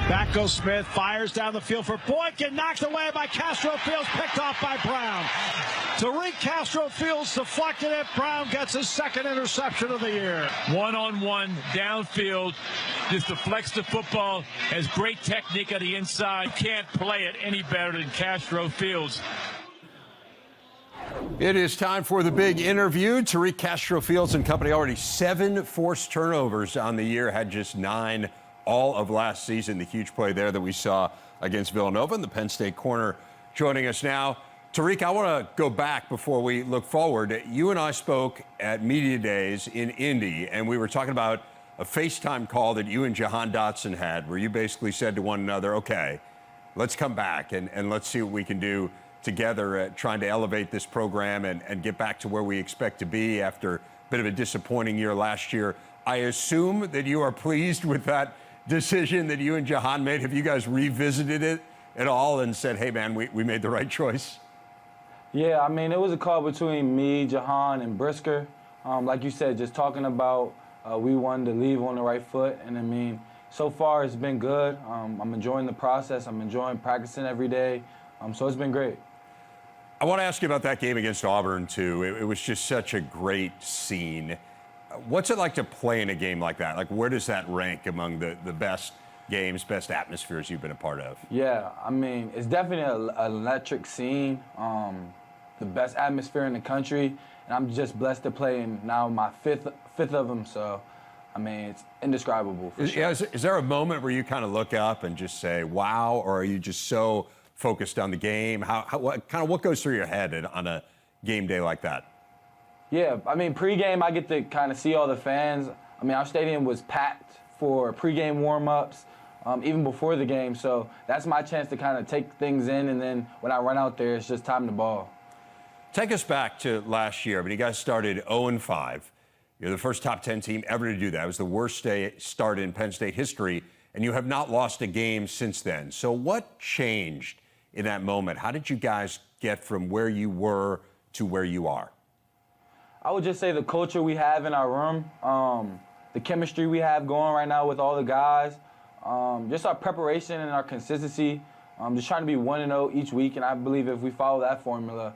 Back goes Smith, fires down the field for Boykin, knocked away by Castro-Fields, picked off by Brown. Tariq Castro-Fields deflected it. Brown gets his second interception of the year. One-on-one, downfield, just deflects the football, has great technique on the inside. You can't play it any better than Castro-Fields. It is time for the big interview. Tariq Castro-Fields and company, already 7 forced turnovers on the year, had just 9 all of last season. The huge play there that we saw against Villanova, and the Penn State corner joining us now. Tariq, I want to go back before we look forward. You and I spoke at Media Days in Indy, and we were talking about a FaceTime call that you and Jahan Dotson had, where you basically said to one another, okay, let's come back and let's see what we can do together at trying to elevate this program and get back to where we expect to be after a bit of a disappointing year last year. I assume that you are pleased with that decision that you and Jahan made. Have you guys revisited it at all and said, hey, man, we made the right choice? Yeah, I mean, it was a call between me, Jahan, and Brisker. Like you said, just talking about we wanted to leave on the right foot. And, I mean, so far it's been good. I'm enjoying the process. I'm enjoying practicing every day. So it's been great. I want to ask you about that game against Auburn, too. It was just such a great scene. What's it like to play in a game like that? Like, where does that rank among the best games, best atmospheres you've been a part of? Yeah, I mean, it's definitely an electric scene, the best atmosphere in the country, and I'm just blessed to play in now my fifth of them, so, I mean, it's indescribable for sure. Is there a moment where you kind of look up and just say, wow, or are you just so focused on the game? What goes through your head on a game day like that? Yeah, I mean, pregame, I get to kind of see all the fans. I mean, our stadium was packed for pregame warm-ups, even before the game. So that's my chance to kind of take things in, and then when I run out there, it's just time to ball. Take us back to last year. I mean, you guys started 0-5. You're the first top 10 team ever to do that. It was the worst start in Penn State history, and you have not lost a game since then. So what changed in that moment? How did you guys get from where you were to where you are? I would just say the culture we have in our room, the chemistry we have going right now with all the guys, just our preparation and our consistency, just trying to be 1-0 each week. And I believe if we follow that formula,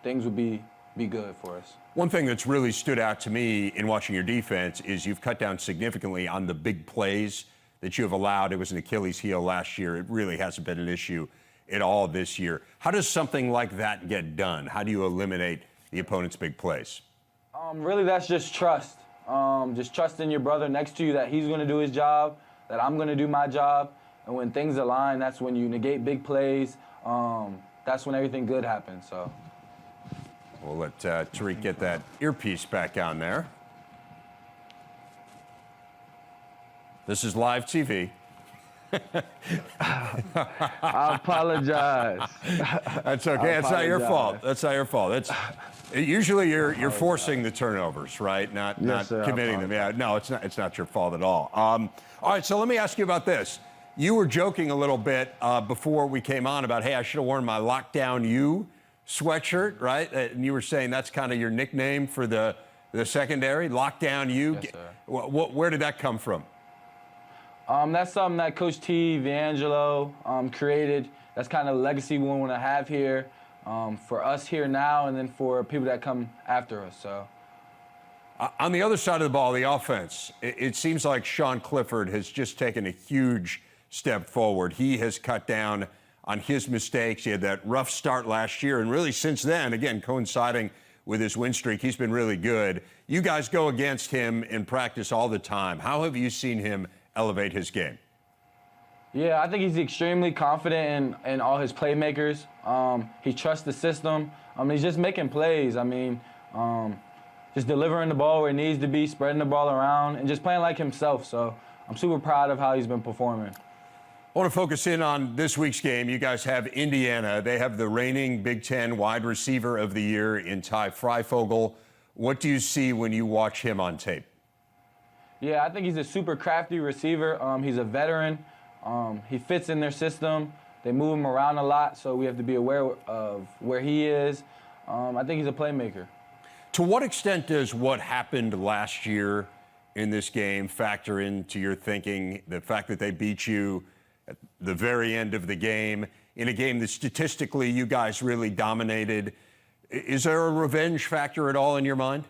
things would be good for us. One thing that's really stood out to me in watching your defense is you've cut down significantly on the big plays that you have allowed. It was an Achilles heel last year. It really hasn't been an issue at all this year. How does something like that get done? How do you eliminate the opponent's big plays? Really, that's just trust. Just trusting your brother next to you that he's going to do his job, that I'm going to do my job. And when things align, that's when you negate big plays. That's when everything good happens. So we'll let Tariq get that earpiece back on there. This is live TV. I apologize. That's okay. It's not your fault. That's not your fault. Usually you're forcing the turnovers, right? Not committing them. Yeah, no, it's not your fault at all. All right, so let me ask you about this. You were joking a little bit before we came on about, hey, I should have worn my Lockdown U sweatshirt, right? And you were saying that's kind of your nickname for the secondary, Lockdown U. Yes, sir. Where did that come from? That's something that Coach T. D'Angelo created. That's kind of the legacy we want to have here for us here now, and then for people that come after us. So, on the other side of the ball, the offense, it seems like Sean Clifford has just taken a huge step forward. He has cut down on his mistakes. He had that rough start last year, and really since then, again, coinciding with his win streak, he's been really good. You guys go against him in practice all the time. How have you seen him elevate his game? Yeah, I think he's extremely confident in all his playmakers. He trusts the system. He's just making plays. I mean, just delivering the ball where it needs to be, spreading the ball around, and just playing like himself. So I'm super proud of how he's been performing. I want to focus in on this week's game. You guys have Indiana. They have the reigning Big Ten wide receiver of the year in Ty Freifogel. What do you see when you watch him on tape? Yeah, I think he's a super crafty receiver. He's a veteran. He fits in their system. They move him around a lot, so we have to be aware of where he is. I think he's a playmaker. To what extent does what happened last year in this game factor into your thinking, the fact that they beat you at the very end of the game, in a game that statistically you guys really dominated. Is there a revenge factor at all in your mind?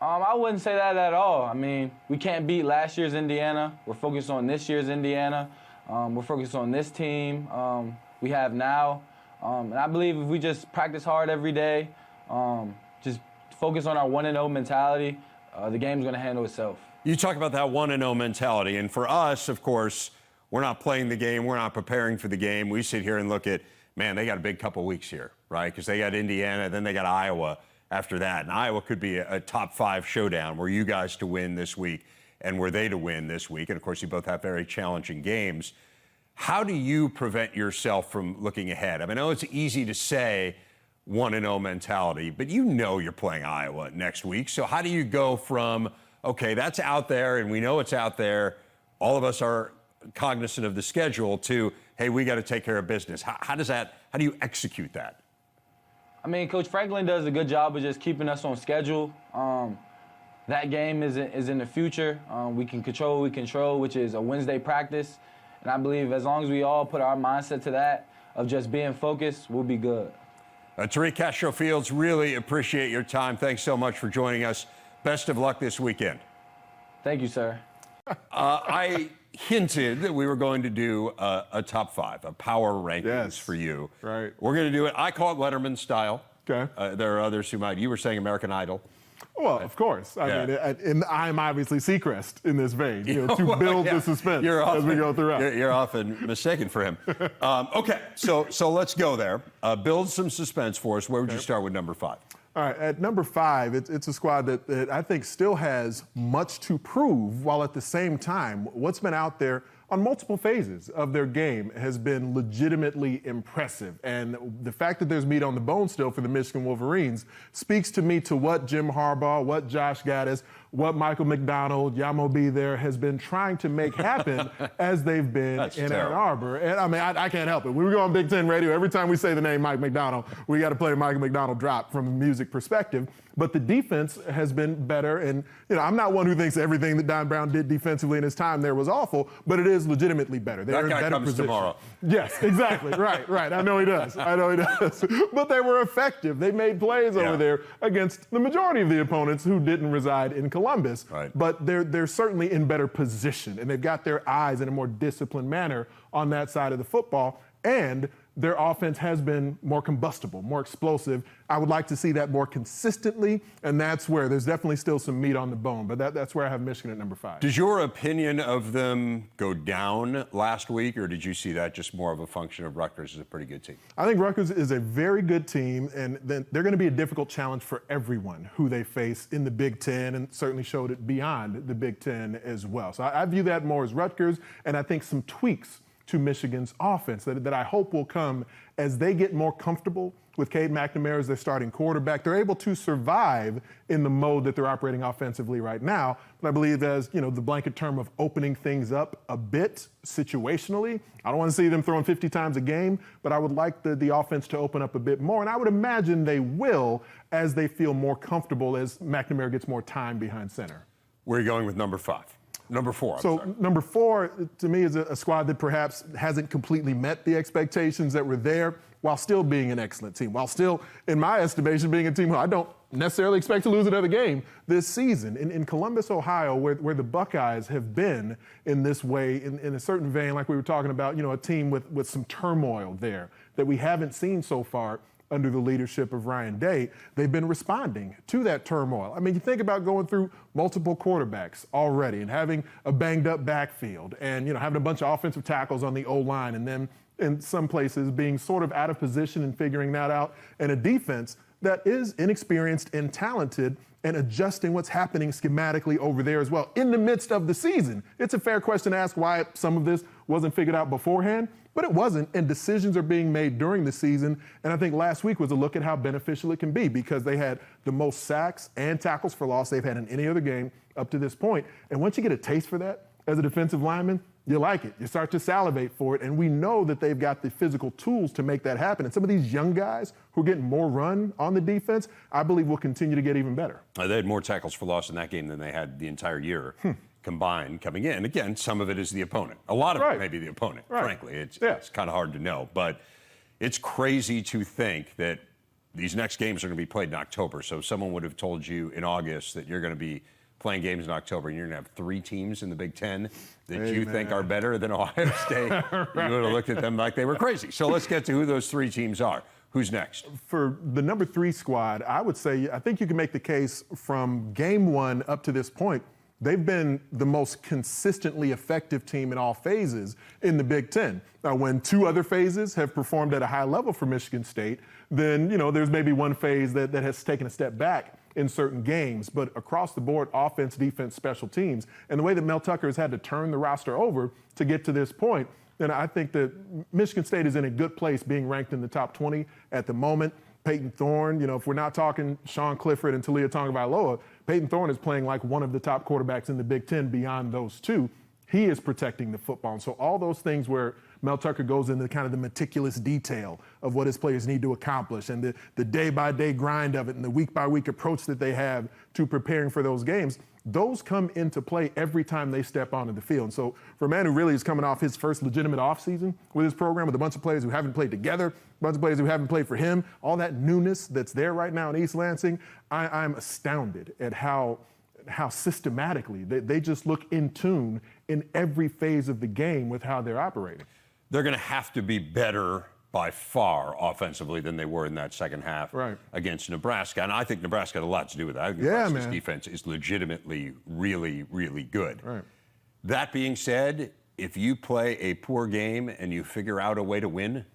I wouldn't say that at all. I mean, we can't beat last year's Indiana. We're focused on this year's Indiana. We're focused on this team we have now. And I believe if we just practice hard every day, just focus on our 1-0 mentality, the game's going to handle itself. You talk about that 1-0 mentality, and for us, of course, we're not playing the game, we're not preparing for the game. We sit here and look at, man, they got a big couple weeks here, right? Because they got Indiana, then they got Iowa after that. And Iowa could be a top 5 showdown where you guys to win this week and were they to win this week. And, of course, you both have very challenging games. How do you prevent yourself from looking ahead? I mean, I know it's easy to say 1-0 mentality, but you know you're playing Iowa next week. So how do you go from, okay, that's out there and we know it's out there, all of us are cognizant of the schedule, to, hey, we got to take care of business? How do you execute that? I mean, Coach Franklin does a good job of just keeping us on schedule. That game is in the future. We can control what we control, which is a Wednesday practice. And I believe as long as we all put our mindset to that, of just being focused, we'll be good. Tariq Castro-Fields, really appreciate your time. Thanks so much for joining us. Best of luck this weekend. Thank you, sir. I hinted that we were going to do a top 5, a power rankings for you. Right. We're going to do it. I call it Letterman style. Okay. There are others who might. You were saying American Idol. Well, of course. I mean, and I'm obviously Seacrest in this vein, to build the suspense as we go throughout. You're often mistaken for him. Okay, so let's go there. Build some suspense for us. Where would you start with number 5? All right, at number 5, it's a squad that I think still has much to prove, while at the same time, what's been out there on multiple phases of their game has been legitimately impressive. And the fact that there's meat on the bone still for the Michigan Wolverines speaks to me to what Jim Harbaugh, what Josh Gaddis, what Michael McDonald, Yamo B there has been trying to make happen as they've been in Ann Arbor. And I mean, I can't help it. When we go on Big Ten radio, every time we say the name Mike McDonald, we got to play a Michael McDonald drop from a music perspective. But the defense has been better. And, I'm not one who thinks everything that Don Brown did defensively in his time there was awful, but it is legitimately better. They're in better position. Tomorrow. Yes, exactly. right. I know he does. But they were effective. They made plays over there against the majority of the opponents who didn't reside in Columbus. Right. But they're certainly in better position, and they've got their eyes in a more disciplined manner on that side of the football. And their offense has been more combustible, more explosive. I would like to see that more consistently, and that's where there's definitely still some meat on the bone, but that's where I have Michigan at number 5. Does your opinion of them go down last week, or did you see that just more of a function of Rutgers is a pretty good team? I think Rutgers is a very good team, and they're going to be a difficult challenge for everyone who they face in the Big Ten, and certainly showed it beyond the Big Ten as well. So I view that more as Rutgers, and I think some tweaks to Michigan's offense that I hope will come as they get more comfortable with Cade McNamara as their starting quarterback. They're able to survive in the mode that they're operating offensively right now. But I believe as, the blanket term of opening things up a bit situationally, I don't want to see them throwing 50 times a game, but I would like the offense to open up a bit more. And I would imagine they will as they feel more comfortable as McNamara gets more time behind center. Where are you going with number 5? Number 4. Number 4, to me, is a squad that perhaps hasn't completely met the expectations that were there, while still being an excellent team, while still, in my estimation, being a team who I don't necessarily expect to lose another game this season. In Columbus, Ohio, where the Buckeyes have been in this way, in a certain vein, like we were talking about, a team with some turmoil there that we haven't seen so far under the leadership of Ryan Day. They've been responding to that turmoil. I mean, you think about going through multiple quarterbacks already and having a banged-up backfield and, having a bunch of offensive tackles on the O-line, and then in some places being sort of out of position and figuring that out, and a defense that is inexperienced and talented and adjusting what's happening schematically over there as well in the midst of the season. It's a fair question to ask why some of this wasn't figured out beforehand, but it wasn't, and decisions are being made during the season. And I think last week was a look at how beneficial it can be, because they had the most sacks and tackles for loss they've had in any other game up to this point. And once you get a taste for that as a defensive lineman, you like it. You start to salivate for it, and we know that they've got the physical tools to make that happen. And some of these young guys who are getting more run on the defense, I believe will continue to get even better. They had more tackles for loss in that game than they had the entire year combined coming in. Again, some of it is the opponent. A lot of it may be the opponent, frankly. It's kind of hard to know. But it's crazy to think that these next games are going to be played in October. So if someone would have told you in August that you're going to be playing games in October and you're going to have 3 teams in the Big Ten that you think are better than Ohio State, you would have looked at them like they were crazy. So let's get to who those 3 teams are. Who's next? For the number 3 squad, I would say, I think you can make the case from game 1 up to this point, they've been the most consistently effective team in all phases in the Big Ten. Now, when 2 other phases have performed at a high level for Michigan State, then, there's maybe one phase that has taken a step back in certain games. But across the board, offense, defense, special teams, and the way that Mel Tucker has had to turn the roster over to get to this point, then I think that Michigan State is in a good place being ranked in the top 20 at the moment. Peyton Thorne, if we're not talking Sean Clifford and Talia Tagovailoa, Peyton Thorne is playing like one of the top quarterbacks in the Big Ten beyond those 2. He is protecting the football. And so all those things where Mel Tucker goes into kind of the meticulous detail of what his players need to accomplish and the day-by-day grind of it and the week-by-week approach that they have to preparing for those games, those come into play every time they step onto the field. And so for a man who really is coming off his first legitimate offseason with his program, with a bunch of players who haven't played together, a bunch of players who haven't played for him, all that newness that's there right now in East Lansing, I'm astounded at how systematically they just look in tune in every phase of the game with how they're operating. They're going to have to be better by far offensively than they were in that second half against Nebraska. And I think Nebraska had a lot to do with that. I think Nebraska's defense is legitimately really, really good. That being said, if you play a poor game and you figure out a way to win,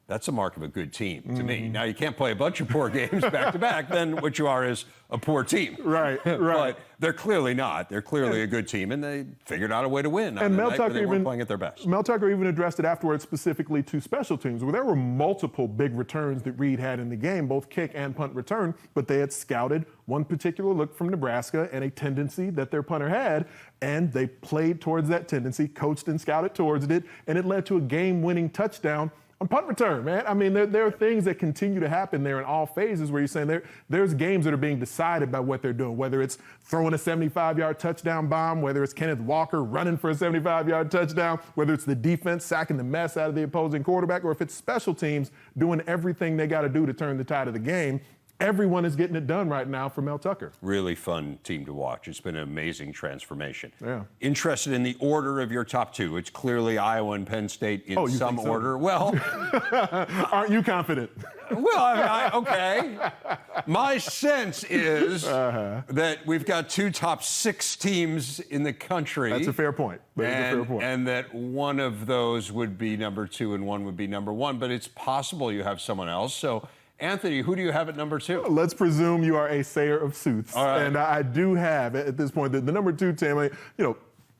that's a mark of a good team to me. Now, you can't play a bunch of poor games back-to-back, then what you are is a poor team. But they're clearly not. They're clearly a good team, and they figured out a way to win. And Mel Tucker even playing at their best. Mel Tucker even addressed it afterwards specifically to special teams, where there were multiple big returns that Reed had in the game, both kick and punt return, but they had scouted one particular look from Nebraska and a tendency that their punter had, and they played towards that tendency, coached and scouted towards it, and it led to a game-winning touchdown on punt return, man. I mean, there are things that continue to happen there in all phases where you're saying there's games that are being decided by what they're doing, whether it's throwing a 75-yard touchdown bomb, whether it's Kenneth Walker running for a 75-yard touchdown, whether it's the defense sacking the mess out of the opposing quarterback, or if it's special teams doing everything they got to do to turn the tide of the game. Everyone is getting it done right now for Mel Tucker. Really fun team to watch. It's been an amazing transformation. Yeah. Interested in the order of your top 2. It's clearly Iowa and Penn State in some order. Well, aren't you confident? Well, okay. My sense is that we've got 2 top 6 teams in the country. That's a fair point. And that one of those would be number 2 and one would be number 1. But it's possible you have someone else. So, Anthony, who do you have at number 2? Let's presume you are a sayer of sooths. And I do have, at this point, the number 2 team,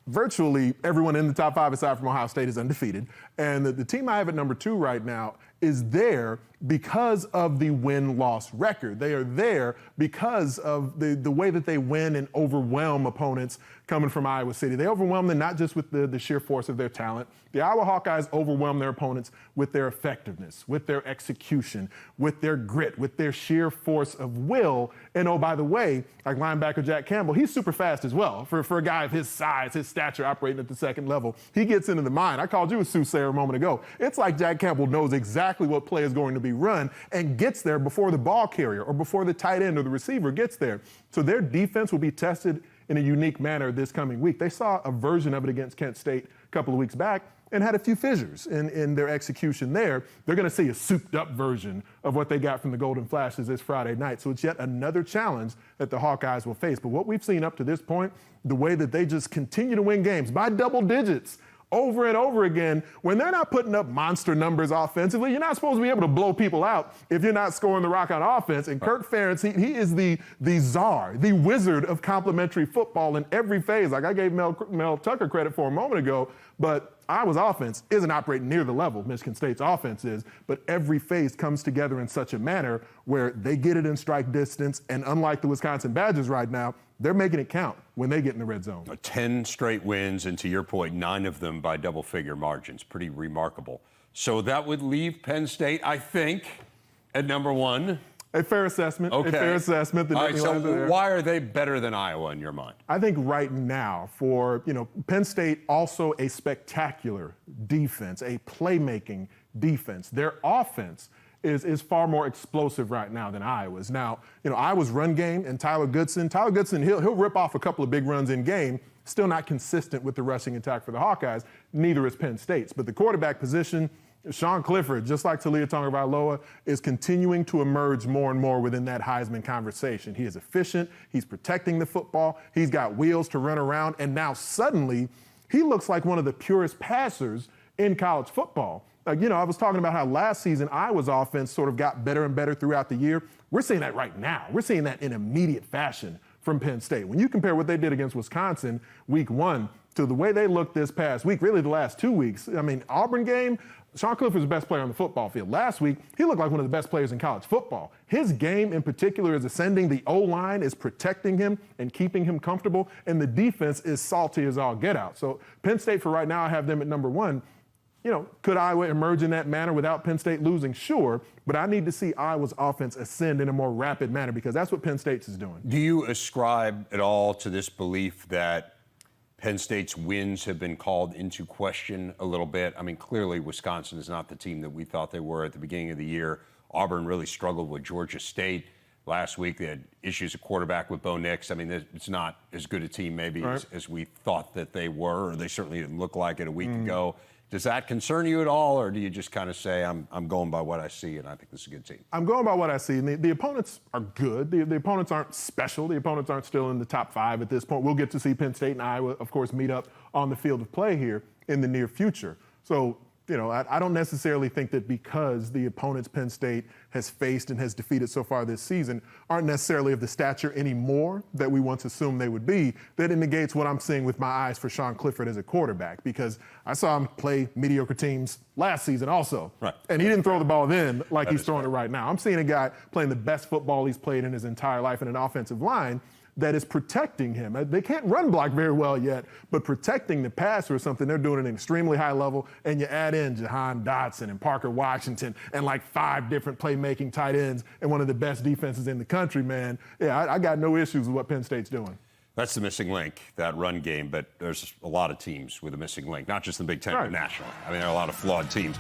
virtually everyone in the top 5 aside from Ohio State is undefeated. And the team I have at number 2 right now is there because of the win-loss record. They are there because of the way that they win and overwhelm opponents coming from Iowa City. They overwhelm them not just with the sheer force of their talent. The Iowa Hawkeyes overwhelm their opponents with their effectiveness, with their execution, with their grit, with their sheer force of will. And oh, by the way, like linebacker Jack Campbell, he's super fast as well for a guy of his size, his stature operating at the second level. He gets into the mind. I called you a soothsayer a moment ago. It's like Jack Campbell knows exactly what play is going to be run and gets there before the ball carrier or before the tight end or the receiver gets there. So their defense will be tested in a unique manner this coming week. They saw a version of it against Kent State a couple of weeks back and had a few fissures in their execution there. They're going to see a souped-up version of what they got from the Golden Flashes this Friday night. So it's yet another challenge that the Hawkeyes will face. But what we've seen up to this point, the way that they just continue to win games by double digits over and over again, when they're not putting up monster numbers offensively, you're not supposed to be able to blow people out if you're not scoring the rock on offense. And Kirk Ferentz, he is the czar, the wizard of complimentary football in every phase. Like I gave Mel Tucker credit for a moment ago, but Iowa's offense isn't operating near the level Michigan State's offense is, but every phase comes together in such a manner where they get it in strike distance, and unlike the Wisconsin Badgers right now, they're making it count when they get in the red zone. 10 straight wins, and to your point, 9 of them by double-figure margins. Pretty remarkable. So that would leave Penn State, I think, at number 1. A fair assessment. Okay. A fair assessment. All right, so why are they better than Iowa in your mind? I think right now for, Penn State also a spectacular defense, a playmaking defense. Their offense is far more explosive right now than Iowa's. Now, Iowa's run game and Tyler Goodson, he'll rip off a couple of big runs in game, still not consistent with the rushing attack for the Hawkeyes. Neither is Penn State's. But the quarterback position, Sean Clifford, just like Talia Tagovailoa, is continuing to emerge more and more within that Heisman conversation. He is efficient. He's protecting the football. He's got wheels to run around. And now suddenly he looks like one of the purest passers in college football. I was talking about how last season Iowa's offense sort of got better and better throughout the year. We're seeing that right now. We're seeing that in immediate fashion from Penn State. When you compare what they did against Wisconsin week 1 to the way they looked this past week, really the last 2 weeks. Auburn game, Sean Clifford's the best player on the football field. Last week, he looked like one of the best players in college football. His game in particular is ascending. The O-line is protecting him and keeping him comfortable, and the defense is salty as all get out. So Penn State, for right now, I have them at number 1. Could Iowa emerge in that manner without Penn State losing? Sure, but I need to see Iowa's offense ascend in a more rapid manner because that's what Penn State's is doing. Do you ascribe at all to this belief that Penn State's wins have been called into question a little bit? Clearly Wisconsin is not the team that we thought they were at the beginning of the year. Auburn really struggled with Georgia State last week. They had issues at quarterback with Bo Nix. It's not as good a team maybe as we thought that they were, or they certainly didn't look like it a week ago. Does that concern you at all, or do you just kind of say, I'm going by what I see, and I think this is a good team? I'm going by what I see. And the opponents are good. The opponents aren't special. The opponents aren't still in the top 5 at this point. We'll get to see Penn State and Iowa, of course, meet up on the field of play here in the near future. So, I don't necessarily think that because the opponents Penn State has faced and has defeated so far this season aren't necessarily of the stature anymore that we once assumed they would be, that it negates what I'm seeing with my eyes for Sean Clifford as a quarterback, because I saw him play mediocre teams last season also. Right. And he didn't throw the ball then like he's throwing it right now. I'm seeing a guy playing the best football he's played in his entire life in an offensive line that is protecting him. They can't run block very well yet, but protecting the passer is something they're doing at an extremely high level, and you add in Jahan Dotson and Parker Washington and like 5 different playmaking tight ends and one of the best defenses in the country, man. Yeah, I got no issues with what Penn State's doing. That's the missing link, that run game, but there's a lot of teams with a missing link, not just the Big Ten, but nationally. There are a lot of flawed teams.